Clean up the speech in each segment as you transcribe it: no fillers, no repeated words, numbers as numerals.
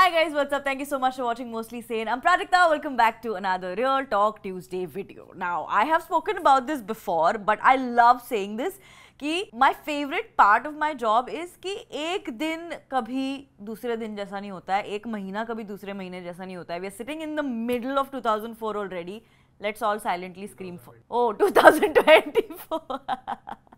Hi guys, what's up? Thank you so much for watching Mostly Sane. I'm Prajakta. Welcome back to another Real Talk Tuesday video. Now, I have spoken about this before, but I love saying this कि my favorite part of my job is कि एक दिन कभी दूसरे दिन जैसा नहीं होता है, एक महीना कभी दूसरे महीने जैसा नहीं होता है. We are sitting in the middle of 2004 already. Let's all silently scream for 2024.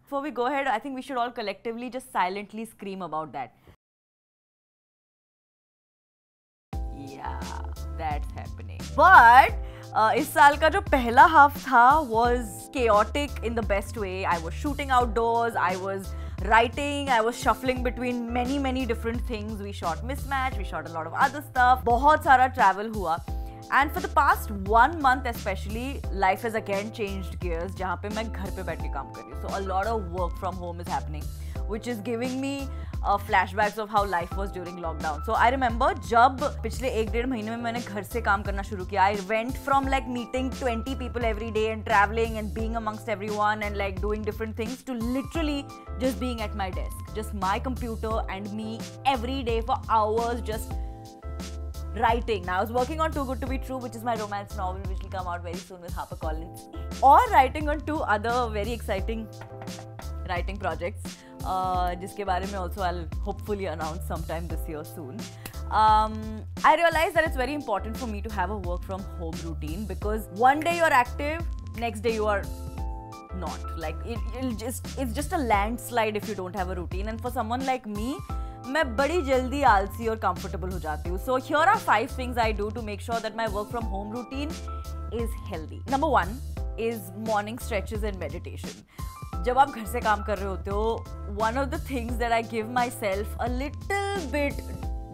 Before we go ahead, I think we should all collectively just silently scream about that. Yeah, that's happening. But इस साल का जो पहला half था was chaotic in the best way. I was shooting outdoors, I was writing, I was shuffling between many different things. We shot Mismatch, we shot a lot of other stuff. बहुत सारा travel हुआ. And for the past 1 month especially, life has again changed gears. जहाँ पे मैं घर पे बैठ के काम कर रही हूँ. So a lot of work from home is happening, which is giving me flashbacks of how life was during lockdown. So I remember जब पिछले 1-1.5 महीने में मैंने घर से काम करना शुरू किया, I went from like meeting 20 people every day and traveling and being amongst everyone and like doing different things to literally just being at my desk, just my computer and me every day for hours just writing. Now I was working on Too Good to Be True, which is my romance novel, which will come out very soon with HarperCollins, or writing on 2 other very exciting writing projects. जिसके बारे में also I'll hopefully announce sometime this year soon. I realized that it's very important for me to have a work from home routine because one day you're active, next day you are not. Like it's just a landslide if you don't have a routine. And for someone like me, मैं बड़ी जल्दी आलसी और comfortable हो जाती हूँ. So here are 5 things I do to make sure that my work from home routine is healthy. Number 1 is morning stretches and meditation. जब आप घर से काम कर रहे होते हो, one of the things that I give myself a little bit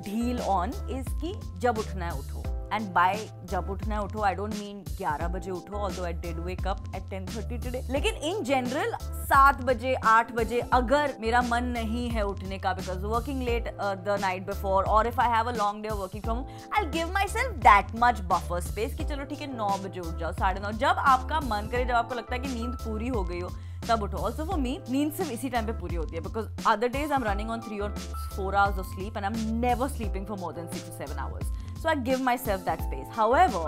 ढील on is कि जब उठना है उठो. And by जब उठना है उठो, I don't mean 11 बजे उठो, although I did wake up at 10:30 today. लेकिन in general 7 बजे 8 बजे अगर मेरा मन नहीं है उठने का because working late the night before, or if I have a long day of working from home, I'll give myself that much buffer space कि चलो ठीक है 9 बजे उठ जाओ, 9:30. जब आपका मन करे, जब आपको लगता है कि नींद पूरी हो गई हो, तब उठो. Also for me, नींद सिर्फ इसी टाइम पे पूरी होती है because other days I'm running on 3 or 4 hours of sleep and I'm never sleeping for more than 6 to 7 hours. So I give myself that space. However,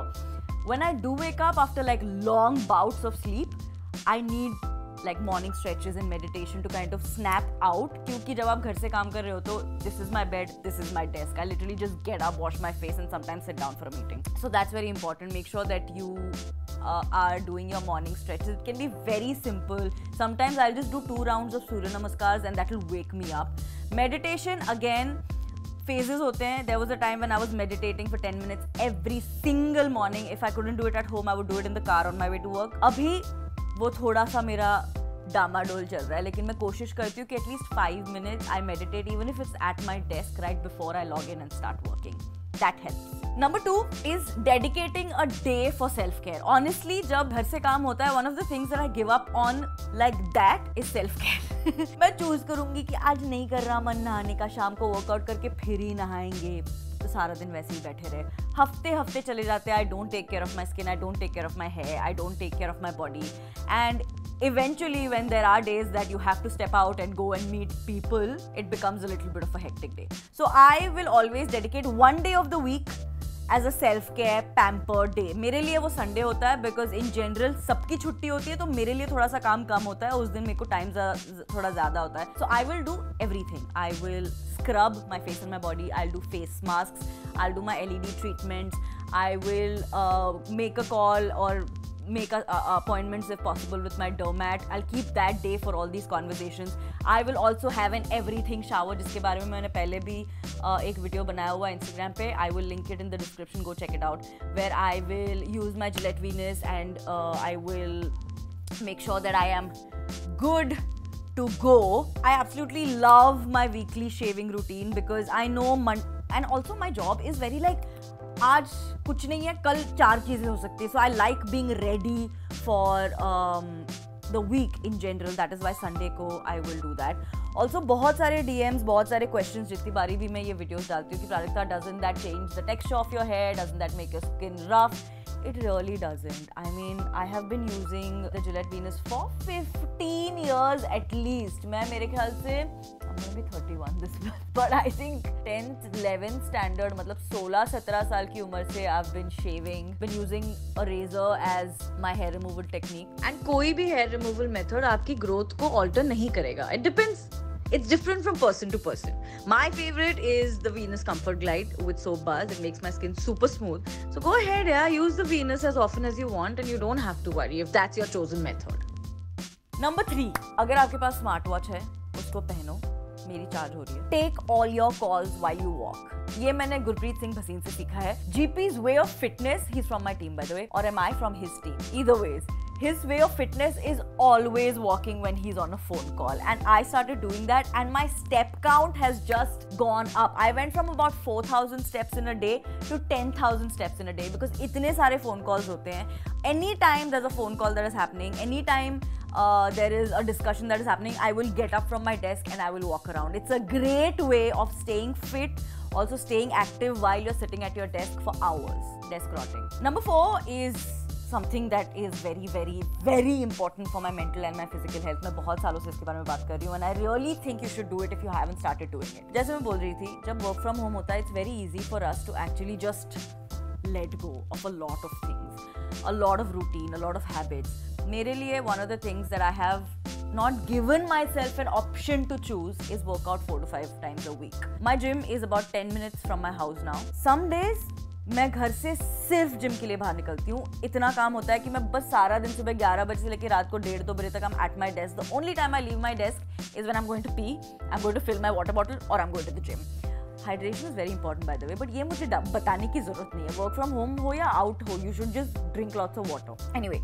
when I do wake up after like long bouts of sleep, I need like morning stretches and meditation to kind of snap out. क्योंकि जब आप घर से काम कर रहे हो तो this is my bed, this is my desk. I literally just get up, wash my face and sometimes sit down for a meeting. So that's very important. Make sure that you are doing your morning stretches. It can be very simple. Sometimes I'll just do 2 rounds of Surya Namaskars and that will wake me up. Meditation again, phases होते हैं. There was a time when I was meditating for 10 minutes every single morning. If I couldn't do it at home, I would do it in the car on my way to work. अभी वो थोड़ा सा मेरा डामाडोल चल रहा है, लेकिन मैं कोशिश करती हूँ कि at least 5 minutes I meditate, even if it's at my desk right before I log in and start working. That helps. Number 2 is dedicating a day for self-care. Honestly, जब घर से काम होता है, one of the things that I give up on like that is self-care. मैं choose करूंगी कि आज नहीं कर रहा मन नहाने का, शाम को वर्कआउट करके फिर ही नहाएंगे, तो सारा दिन वैसे ही बैठे रहे. हफ्ते चले जाते हैं. I don't take care of my skin, I don't take care of my hair, I don't take care of my body. And eventually when there are days that you have to step out and go and meet people, it becomes a little bit of a hectic day. So I will always dedicate 1 day of the week as a self-care pamper day. मेरे लिए वो Sunday होता है because in general सबकी छुट्टी होती है, तो मेरे लिए थोड़ा सा काम कम होता है, उस दिन मेरे को टाइम थोड़ा ज़्यादा होता है. So I will do everything. I will scrub my face and my body. I'll do face masks. I'll do my LED treatments. I will make a call or make appointments if possible with my dermat. I'll keep that day for all these conversations. I will also have an everything shower, जिसके बारे में मैंने पहले भी एक video बनाया हुआ है Instagram पे. I will link it in the description. Go check it out. Where I will use my Gillette Venus and I will make sure that I am good to go. I absolutely love my weekly shaving routine because I know and also my job is very like आज कुछ नहीं है, कल 4 चीज़ें हो सकती है. So I like being ready for the week in general. That is why Sunday को I will do that. Also बहुत सारे DMs, बहुत सारे questions, जितनी बारी भी मैं ये videos डालती हूँ कि Prajakta, doesn't that change the texture of your hair? Doesn't that make your skin rough? It really doesn't. I mean, I have been using the Gillette Venus for 15 years at least. मैं मेरे ख्याल से I'm gonna be 31 this month, but I think 10th, 11th standard, मतलब 16-17 साल की उम्र से I've been shaving, been using a razor as my hair removal technique. And कोई भी hair removal method आपकी growth को alter नहीं करेगा. It depends. It's different from person to person. My favorite is the Venus Comfort Glide with soap bars. It makes my skin super smooth. So go ahead, yeah, use the Venus as often as you want and you don't have to worry if that's your chosen method. Number 3, अगर आपके पास smart-watch है, उसको पहनो. मेरी charge हो रही है. Take all your calls while you walk. ये मैंने गुरप्रीत सिंह भसीन से सीखा है. GP's way of fitness, he's from my team by the way, or am I from his team? Either ways. His way of fitness is always walking when he's on a phone call, and I started doing that and my step count has just gone up. I went from about 4,000 steps in a day to 10,000 steps in a day because इतने सारे phone calls होते हैं. Anytime there's a phone call that is happening, anytime there is a discussion that is happening, I will get up from my desk and I will walk around. It's a great way of staying fit, also staying active while you're sitting at your desk for hours. Desk rotting. Number 4 is something that is very, very, very important for my mental and my physical health. मैं बहुत सालों से इसके बारे में बात कर रही हूँ and I really think you should do it if you haven't started doing it. जैसे मैं बोल रही थी, जब work from home होता है, it's very easy for us to actually just let go of a lot of things, a lot of routine, a lot of habits. मेरे लिए one of the things that I have not given myself an option to choose is workout 4 to 5 times a week. My gym is about 10 minutes from my house now. Some days मैं घर से सिर्फ gym के लिए बाहर निकलती हूँ. इतना काम होता है कि मैं बस सारा दिन सुबह 11 बजे से लेकर रात को 1:30-2 बजे तक I'm at my desk. The only time I leave my desk is when I'm going to pee, I'm going to fill my water bottle or I'm going to the gym. Hydration is very important by the way, but ये मुझे बताने की जरूरत नहीं है. Work from home हो या out हो, you should just drink lots of water. Anyway,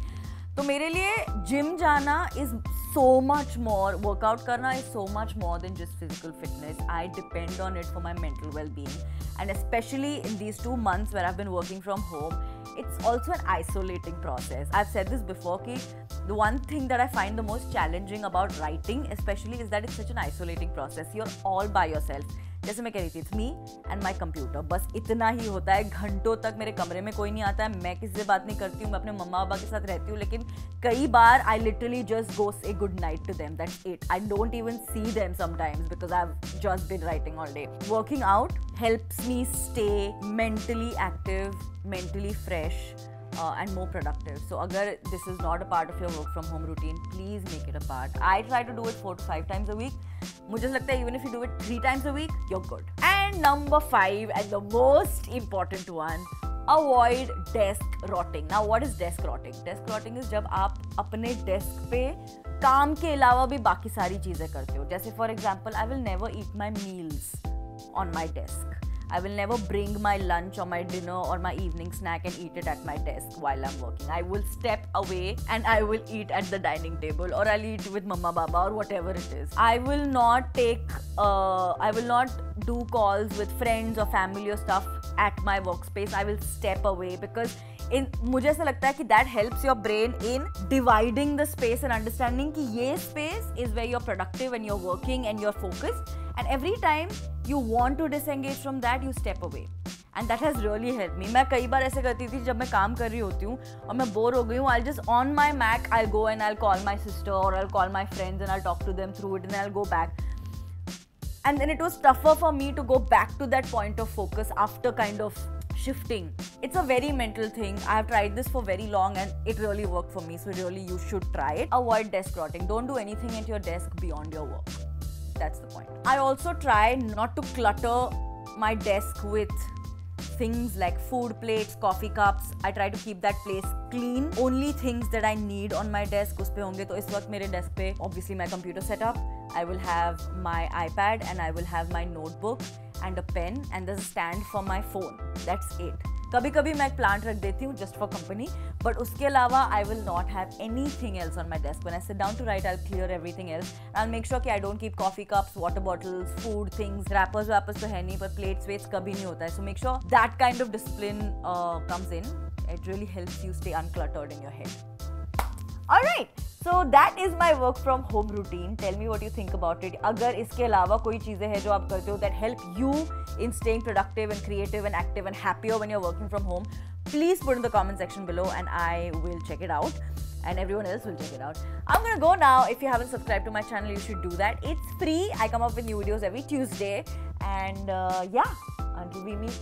तो मेरे लिए जिम जाना is so much more, workout करना is so much more than just physical fitness. I depend on it for my mental well-being, and especially in these 2 months where I've been working from home, it's also an isolating process. I've said this before कि the one thing that I find the most challenging about writing especially is that it's such an isolating process. You're all by yourself. जैसे मैं कह रही थी, it's me and my computer. बस इतना ही होता है. घंटों तक मेरे कमरे में कोई नहीं आता है. मैं किसी से बात नहीं करती हूँ. मैं अपने मम्मा पापा के साथ रहती हूँ. लेकिन कई बार I literally just go say good night to them. That's it. I don't even see them sometimes because I've just been writing all day. Working out helps me stay mentally active, mentally fresh, and more productive. So agar this is not a part of your work from home routine, please make it a part. I try to do it 4 to 5 times a week. मुझे लगता है even if you do it 3 times a week, you're good. And number 5 and the most important one, avoid desk rotting. Now what is desk rotting? Desk rotting is जब आप अपने desk पे काम के अलावा भी बाकी सारी चीजें करते हो. जैसे for example, I will never eat my meals on my desk. I will never bring my lunch or my dinner or my evening snack and eat it at my desk while I'm working. I will step away and I will eat at the dining table, or I'll eat with mama baba or whatever it is. I will not do calls with friends or family or stuff at my workspace. I will step away because मुझे ऐसा लगता है कि that helps your brain in dividing the space and understanding कि ये space is where you're productive and you're working and you're focused, and every time you want to disengage from that, you step away. And that has really helped me. मैं कई बार ऐसे करती थी जब मैं काम कर रही होती हूँ और मैं बोर हो गई हूँ, I'll just on my Mac, I'll go and I'll call my sister or I'll call my friends and I'll talk to them through it and I'll go back. And then it was tougher for me to go back to that point of focus after kind of shifting. It's a very mental thing. I have tried this for very long and it really worked for me. So really you should try it. Avoid desk rotting. Don't do anything at your desk beyond your work. That's the point. I also try not to clutter my desk with things like food plates, coffee cups. I try to keep that place clean. Only things that I need on my desk उस पे होंगे. तो इस वक्त मेरे desk पे obviously my computer setup. I will have my iPad and I will have my notebook and a pen and there's a stand for my phone. That's it. कभी कभी मैं एक प्लांट रख देती हूँ just for company, but उसके अलावा I will not have anything else on my desk. When I sit down to write, I'll clear everything else. I'll make sure कि I don't keep coffee cups, water bottles, food things, wrappers तो है नहीं, पर plates weights कभी नहीं होता है. So make sure that kind of discipline comes in. It really helps you stay uncluttered in your head. Alright, so that is my work from home routine. Tell me what you think about it. अगर इसके अलावा कोई चीज़ें हैं जो आप करते हो that help you in staying productive and creative and active and happier when you're working from home, please put in the comment section below and I will check it out. And everyone else will check it out. I'm gonna go now. If you haven't subscribed to my channel, you should do that. It's free. I come up with new videos every Tuesday. And yeah, until we meet.